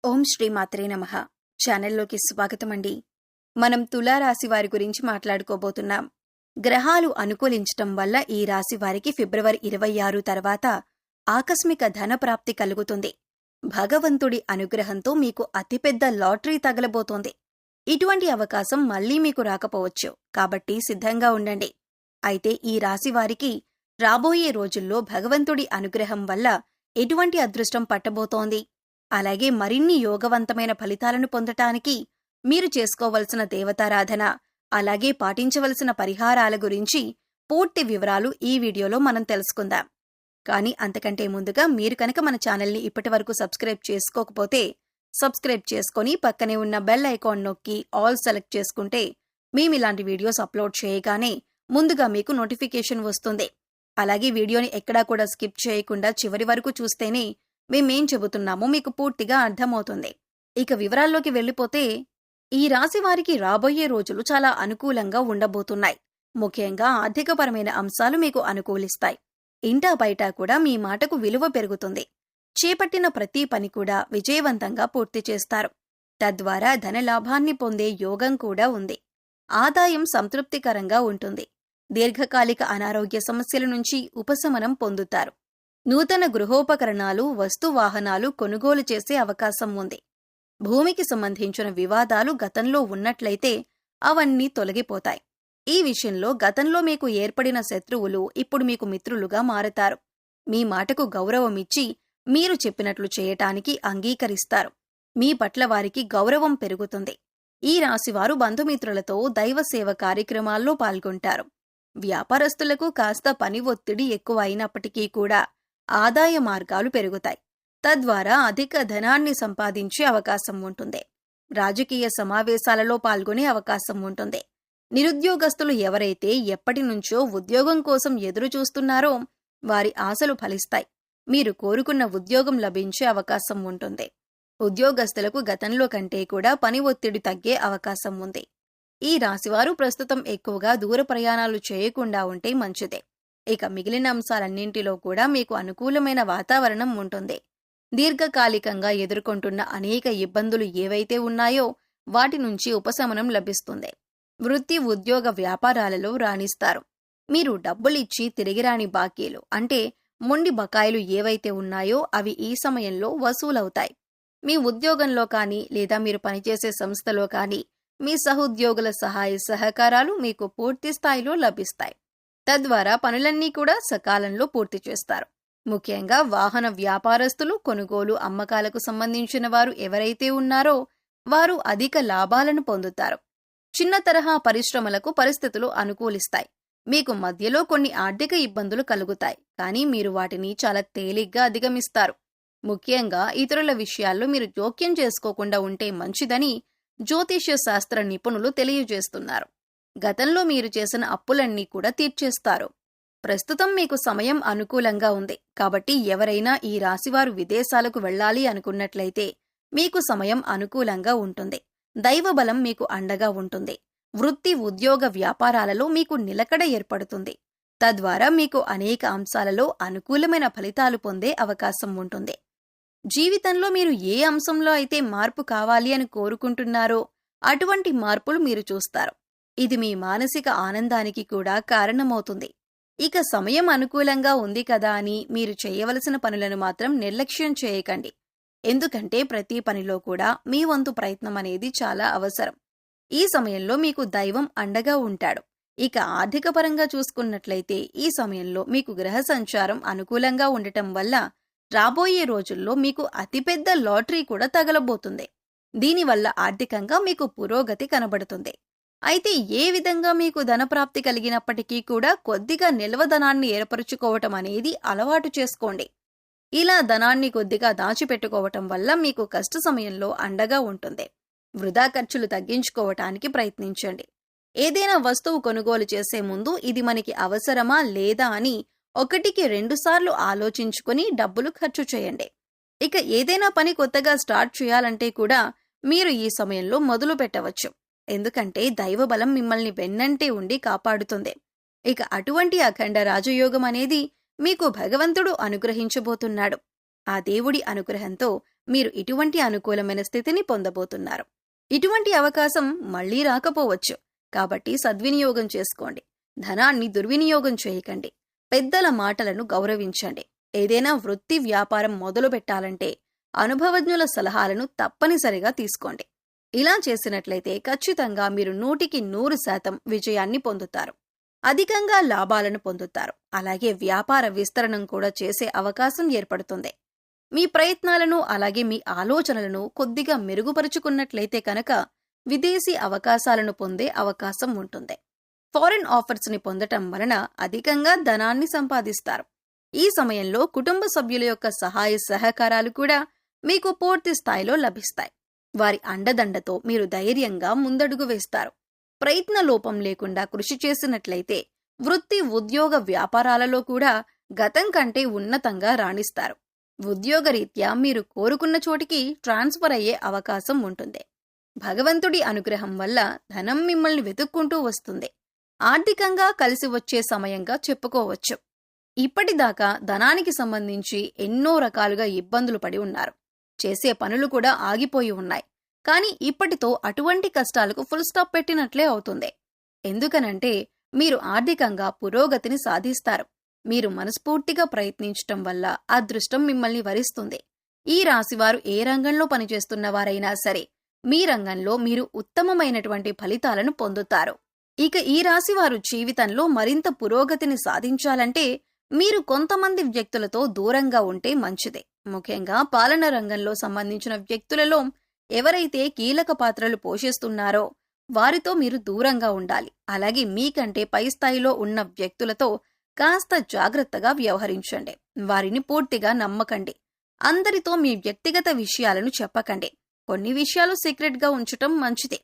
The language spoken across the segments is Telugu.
ఓం శ్రీ మాత్రే నమః. ఛానల్లోకి స్వాగతమండి. మనం తులారాశి వారి గురించి మాట్లాడుకోబోతున్నాం. గ్రహాలు అనుకూలించటం వల్ల ఈ రాశి వారికి ఫిబ్రవరి 26 తర్వాత ఆకస్మిక ధన ప్రాప్తి కలుగుతుంది. భగవంతుడి అనుగ్రహంతో మీకు అతిపెద్ద లాటరీ తగలబోతోంది. ఇటువంటి అవకాశం మళ్లీ మీకు రాకపోవచ్చు, కాబట్టి సిద్ధంగా ఉండండి. అయితే ఈ రాశి వారికి రాబోయే రోజుల్లో భగవంతుడి అనుగ్రహం వల్ల ఎటువంటి అదృష్టం పట్టబోతోంది, అలాగే మరిన్ని యోగవంతమైన ఫలితాలను పొందటానికి మీరు చేసుకోవలసిన దేవతారాధన, అలాగే పాటించవలసిన పరిహారాల గురించి పూర్తి వివరాలు ఈ వీడియోలో మనం తెలుసుకుందాం. కానీ అంతకంటే ముందుగా మీరు కనుక మన ఛానల్ని ఇప్పటివరకు సబ్స్క్రైబ్ చేసుకోకపోతే సబ్స్క్రైబ్ చేసుకొని పక్కనే ఉన్న బెల్ ఐకాన్ నొక్కి ఆల్ సెలెక్ట్ చేసుకుంటే మేమిలాంటి వీడియోస్ అప్లోడ్ చేయగానే ముందుగా మీకు నోటిఫికేషన్ వస్తుంది. అలాగే వీడియోని ఎక్కడా కూడా స్కిప్ చేయకుండా చివరి వరకు చూస్తేనే మేమేం చెబుతున్నామో మీకు పూర్తిగా అర్థమవుతుంది. ఇక వివరాల్లోకి వెళ్ళిపోతే, ఈ రాశి వారికి రాబోయే రోజులు చాలా అనుకూలంగా ఉండబోతున్నాయి. ముఖ్యంగా ఆర్థికపరమైన అంశాలు మీకు అనుకూలిస్తాయి. ఇంటా బయట కూడా మీ మాటకు విలువ పెరుగుతుంది. చేపట్టిన ప్రతి పని కూడా విజయవంతంగా పూర్తి చేస్తారు. తద్వారా ధనలాభాన్ని పొందే యోగం కూడా ఉంది. ఆదాయం సంతృప్తికరంగా ఉంటుంది. దీర్ఘకాలిక అనారోగ్య సమస్యల నుంచి ఉపశమనం పొందుతారు. నూతన గృహోపకరణాలు, వస్తువాహనాలు కొనుగోలు చేసే అవకాశం ఉంది. భూమికి సంబంధించిన వివాదాలు గతంలో ఉన్నట్లయితే అవన్నీ తొలగిపోతాయి. ఈ విషయంలో గతంలో మీకు ఏర్పడిన శత్రువులు ఇప్పుడు మీకు మిత్రులుగా మారతారు. మీ మాటకు గౌరవమిచ్చి మీరు చెప్పినట్లు చేయటానికి అంగీకరిస్తారు. మీ పట్ల వారికి గౌరవం పెరుగుతుంది. ఈ రాశివారు బంధుమిత్రులతో దైవసేవ కార్యక్రమాల్లో పాల్గొంటారు. వ్యాపారస్తులకు కాస్త పని ఒత్తిడి ఎక్కువ అయినప్పటికీ కూడా ఆదాయ మార్గాలు పెరుగుతాయి. తద్వారా అధిక ధనాన్ని సంపాదించే అవకాశం ఉంటుంది. రాజకీయ సమావేశాలలో పాల్గొనే అవకాశం ఉంటుంది. నిరుద్యోగస్తులు ఎవరైతే ఎప్పటినుంచో ఉద్యోగం కోసం ఎదురుచూస్తున్నారో వారి ఆశలు ఫలిస్తాయి. మీరు కోరుకున్న ఉద్యోగం లభించే అవకాశం ఉంటుంది. ఉద్యోగస్తులకు గతంలో కంటే కూడా పని ఒత్తిడి తగ్గే అవకాశం ఉంది. ఈ రాశివారు ప్రస్తుతం ఎక్కువగా దూర ప్రయాణాలు చేయకుండా ఉంటే మంచిదే. ఇక మిగిలిన అంశాలన్నింటిలో కూడా మీకు అనుకూలమైన వాతావరణం ఉంటుంది. దీర్ఘకాలికంగా ఎదుర్కొంటున్న అనేక ఇబ్బందులు ఏవైతే ఉన్నాయో వాటి నుంచి ఉపశమనం లభిస్తుంది. వృత్తి, ఉద్యోగ, వ్యాపారాలలో రాణిస్తారు. మీరు డబ్బులిచ్చి తిరిగిరాని బాకీలు అంటే మొండి బకాయిలు ఏవైతే ఉన్నాయో అవి ఈ సమయంలో వసూలవుతాయి. మీ ఉద్యోగంలో కానీ లేదా మీరు పనిచేసే సంస్థలో కానీ మీ సహోద్యోగుల సహాయ సహకారాలు మీకు పూర్తి స్థాయిలో లభిస్తాయి. తద్వారా పనులన్నీ కూడా సకాలంలో పూర్తి చేస్తారు. ముఖ్యంగా వాహన వ్యాపారస్తులు, కొనుగోలు, అమ్మకాలకు సంబంధించిన వారు ఎవరైతే ఉన్నారో వారు అధిక లాభాలను పొందుతారు. చిన్న తరహా పరిశ్రమలకు పరిస్థితులు అనుకూలిస్తాయి. మీకు మధ్యలో కొన్ని ఆర్థిక ఇబ్బందులు కలుగుతాయి, కానీ మీరు వాటిని చాలా తేలిగ్గా అధిగమిస్తారు. ముఖ్యంగా ఇతరుల విషయాల్లో మీరు జోక్యం చేసుకోకుండా ఉంటే మంచిదని జ్యోతిష్య శాస్త్ర నిపుణులు తెలియజేస్తున్నారు. గతంలో మీరు చేసిన అప్పులన్నీ కూడా తీర్చేస్తారు. ప్రస్తుతం మీకు సమయం అనుకూలంగా ఉంది. కాబట్టి ఎవరైనా ఈ రాశివారు విదేశాలకు వెళ్లాలి అనుకున్నట్లయితే మీకు సమయం అనుకూలంగా ఉంటుంది. దైవబలం మీకు అండగా ఉంటుంది. వృత్తి, ఉద్యోగ, వ్యాపారాలలో మీకు నిలకడ ఏర్పడుతుంది. తద్వారా మీకు అనేక అంశాలలో అనుకూలమైన ఫలితాలు పొందే అవకాశం ఉంటుంది. జీవితంలో మీరు ఏ అంశంలో అయితే మార్పు కావాలి అని కోరుకుంటున్నారో అటువంటి మార్పులు మీరు చూస్తారు. ఇది మీ మానసిక ఆనందానికి కూడా కారణమవుతుంది. ఇక సమయం అనుకూలంగా ఉంది కదా అని మీరు చేయవలసిన పనులను మాత్రం నిర్లక్ష్యం చేయకండి. ఎందుకంటే ప్రతి పనిలో కూడా మీ వంతు ప్రయత్నం అనేది చాలా అవసరం. ఈ సమయంలో మీకు దైవం అండగా ఉంటాడు. ఇక ఆర్థిక పరంగా చూసుకున్నట్లయితే ఈ సమయంలో మీకు గ్రహ సంచారం అనుకూలంగా ఉండటం వల్ల రాబోయే రోజుల్లో మీకు అతిపెద్ద లాటరీ కూడా తగలబోతుంది. దీనివల్ల ఆర్థికంగా మీకు పురోగతి కనబడుతుంది. అయితే ఏ విధంగా మీకు ధనప్రాప్తి కలిగినప్పటికీ కూడా కొద్దిగా నిల్వ ధనాన్ని ఏర్పరచుకోవటం అనేది అలవాటు చేసుకోండి. ఇలా ధనాన్ని కొద్దిగా దాచిపెట్టుకోవటం వల్ల మీకు కష్ట సమయంలో అండగా ఉంటుంది. వృధా ఖర్చులు తగ్గించుకోవటానికి ప్రయత్నించండి. ఏదైనా వస్తువు కొనుగోలు చేసే ముందు ఇది మనకి అవసరమా లేదా అని 1-2 సార్లు ఆలోచించుకుని డబ్బులు ఖర్చు చేయండి. ఇక ఏదైనా పని కొత్తగా స్టార్ట్ చేయాలంటే కూడా మీరు ఈ సమయంలో మొదలు పెట్టవచ్చు. ఎందుకంటే దైవబలం మిమ్మల్ని వెన్నంటే ఉండి కాపాడుతుంది. ఇక అటువంటి అఖండ రాజయోగం అనేది మీకు భగవంతుడు అనుగ్రహించబోతున్నాడు. ఆ దేవుడి అనుగ్రహంతో మీరు ఇటువంటి అనుకూలమైన స్థితిని పొందబోతున్నారు. ఇటువంటి అవకాశం మళ్లీ రాకపోవచ్చు. కాబట్టి సద్వినియోగం చేసుకోండి. ధనాన్ని దుర్వినియోగం చేయకండి. పెద్దల మాటలను గౌరవించండి. ఏదైనా వృత్తి వ్యాపారం మొదలు పెట్టాలంటే అనుభవజ్ఞుల సలహాలను తప్పనిసరిగా తీసుకోండి. ఇలా చేసినట్లయితే ఖచ్చితంగా మీరు 100% విజయాన్ని పొందుతారు. అధికంగా లాభాలను పొందుతారు. అలాగే వ్యాపార విస్తరణం కూడా చేసే అవకాశం ఏర్పడుతుంది. మీ ప్రయత్నాలను అలాగే మీ ఆలోచనలను కొద్దిగా మెరుగుపరుచుకున్నట్లయితే కనుక విదేశీ అవకాశాలను పొందే అవకాశం ఉంటుంది. ఫారిన్ ఆఫర్స్ ని పొందటం వలన అధికంగా ధనాన్ని సంపాదిస్తారు. ఈ సమయంలో కుటుంబ సభ్యుల యొక్క సహాయ సహకారాలు కూడా మీకు పూర్తి స్థాయిలో లభిస్తాయి. వారి అండదండతో మీరు ధైర్యంగా ముందడుగు వేస్తారు. ప్రయత్న లోపం లేకుండా కృషి చేసినట్లయితే వృత్తి ఉద్యోగ వ్యాపారాలలో కూడా గతం కంటే ఉన్నతంగా రాణిస్తారు. ఉద్యోగరీత్యా మీరు కోరుకున్న చోటికి ట్రాన్స్ఫర్ అయ్యే అవకాశం ఉంటుంది. భగవంతుడి అనుగ్రహం వల్ల ధనం మిమ్మల్ని వెతుక్కుంటూ వస్తుంది. ఆర్థికంగా కలిసి వచ్చే సమయంగా చెప్పుకోవచ్చు. ఇప్పటిదాకా ధనానికి సంబంధించి ఎన్నో రకాలుగా ఇబ్బందులు పడి ఉన్నారు. చేసే పనులు కూడా ఆగిపోయి ఉన్నాయి. కానీ ఇప్పటితో అటువంటి కష్టాలకు ఫుల్ స్టాప్ పెట్టినట్లే అవుతుంది. ఎందుకనంటే మీరు ఆర్థికంగా పురోగతిని సాధిస్తారు. మీరు మనస్ఫూర్తిగా ప్రయత్నించటం వల్ల అదృష్టం మిమ్మల్ని వరిస్తుంది. ఈ రాశివారు ఏ రంగంలో పనిచేస్తున్న వారైనా సరే మీ రంగంలో మీరు ఉత్తమమైనటువంటి ఫలితాలను పొందుతారు. ఇక ఈ రాశివారు జీవితంలో మరింత పురోగతిని సాధించాలంటే మీరు కొంతమంది వ్యక్తులతో దూరంగా ఉంటే మంచిదే. ముఖ్యంగా పాలన రంగంలో సంబంధించిన వ్యక్తులలో ఎవరైతే కీలక పాత్రలు పోషిస్తున్నారో వారితో మీరు దూరంగా ఉండాలి. అలాగే మీకంటే పై స్థాయిలో ఉన్న వ్యక్తులతో కాస్త జాగ్రత్తగా వ్యవహరించండి. వారిని పూర్తిగా నమ్మకండి. అందరితో మీ వ్యక్తిగత విషయాలను చెప్పకండి. కొన్ని విషయాలు సీక్రెట్ గా ఉంచటం మంచిదే.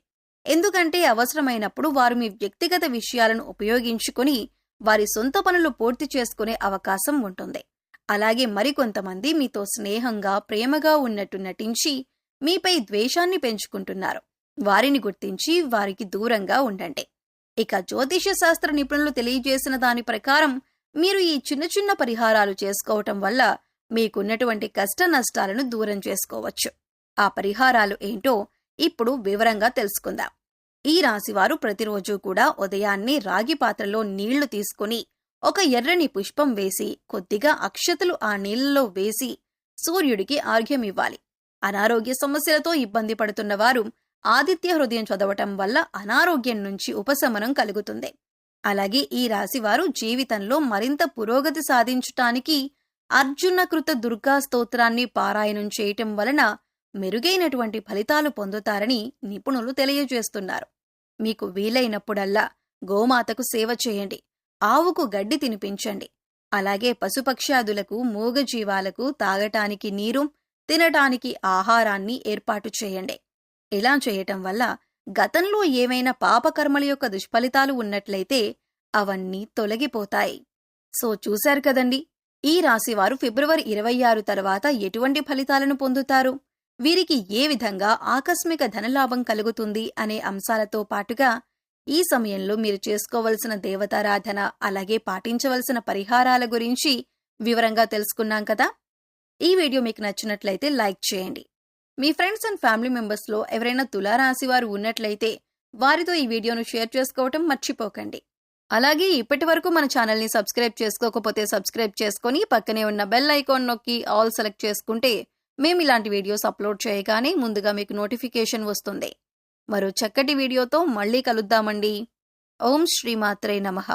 ఎందుకంటే అవసరమైనప్పుడు వారు మీ వ్యక్తిగత విషయాలను ఉపయోగించుకుని వారి సొంత పనులు పూర్తి చేసుకునే అవకాశం ఉంటుంది. అలాగే మరికొంతమంది మీతో స్నేహంగా ప్రేమగా ఉన్నట్టు నటించి మీపై ద్వేషాన్ని పెంచుకుంటున్నారు. వారిని గుర్తించి వారికి దూరంగా ఉండండి. ఇక జ్యోతిష శాస్త్ర నిపుణులు తెలియజేసిన దాని ప్రకారం మీరు ఈ చిన్న చిన్న పరిహారాలు చేసుకోవటం వల్ల మీకున్నటువంటి కష్ట నష్టాలను దూరం చేసుకోవచ్చు. ఆ పరిహారాలు ఏంటో ఇప్పుడు వివరంగా తెలుసుకుందాం. ఈ రాశివారు ప్రతిరోజు కూడా ఉదయాన్నే రాగి పాత్రలో నీళ్లు తీసుకుని ఒక ఎర్రని పుష్పం వేసి కొద్దిగా అక్షతలు ఆ నీళ్లలో వేసి సూర్యుడికి ఆర్ఘ్యమివ్వాలి. అనారోగ్య సమస్యలతో ఇబ్బంది పడుతున్న వారు ఆదిత్య హృదయం చదవటం వల్ల అనారోగ్యం నుంచి ఉపశమనం కలుగుతుంది. అలాగే ఈ రాశివారు జీవితంలో మరింత పురోగతి సాధించటానికి అర్జునకృత దుర్గా స్తోత్రాన్ని పారాయణం చేయటం వలన మెరుగైనటువంటి ఫలితాలు పొందుతారని నిపుణులు తెలియజేస్తున్నారు. మీకు వీలైనప్పుడల్లా గోమాతకు సేవ చేయండి. ఆవుకు గడ్డి తినిపించండి. అలాగే పశుపక్ష్యాదులకు మూగజీవాలకు తాగటానికి నీరు, తినటానికి ఆహారాన్ని ఏర్పాటు చేయండి. ఇలా చేయటం వల్ల గతంలో ఏవైనా పాపకర్మల యొక్క దుష్ఫలితాలు ఉన్నట్లయితే అవన్నీ తొలగిపోతాయి. సో చూశారు కదండి, ఈ రాశివారు ఫిబ్రవరి 26 తర్వాత ఎటువంటి ఫలితాలను పొందుతారు, వీరికి ఏ విధంగా ఆకస్మిక ధనలాభం కలుగుతుంది అనే అంశాలతో పాటుగా ఈ సమయంలో మీరు చేసుకోవలసిన దేవతారాధన అలాగే పాటించవలసిన పరిహారాల గురించి వివరంగా తెలుసుకున్నాం కదా. ఈ వీడియో మీకు నచ్చినట్లయితే లైక్ చేయండి. మీ ఫ్రెండ్స్ అండ్ ఫ్యామిలీ మెంబర్స్లో ఎవరైనా తులారాశి వారు ఉన్నట్లయితే వారితో ఈ వీడియోను షేర్ చేసుకోవటం మర్చిపోకండి. అలాగే ఇప్పటి వరకు మన ఛానల్ని సబ్స్క్రైబ్ చేసుకోకపోతే సబ్స్క్రైబ్ చేసుకొని పక్కనే ఉన్న బెల్ ఐకాన్ నొక్కి ఆల్ సెలెక్ట్ చేసుకుంటే మేము ఇలాంటి వీడియోస్ అప్లోడ్ చేయగానే ముందుగా మీకు నోటిఫికేషన్ వస్తుంది. మరో చక్కటి వీడియోతో మళ్ళీ కలుద్దామండి. ఓం శ్రీమాత్రే నమః.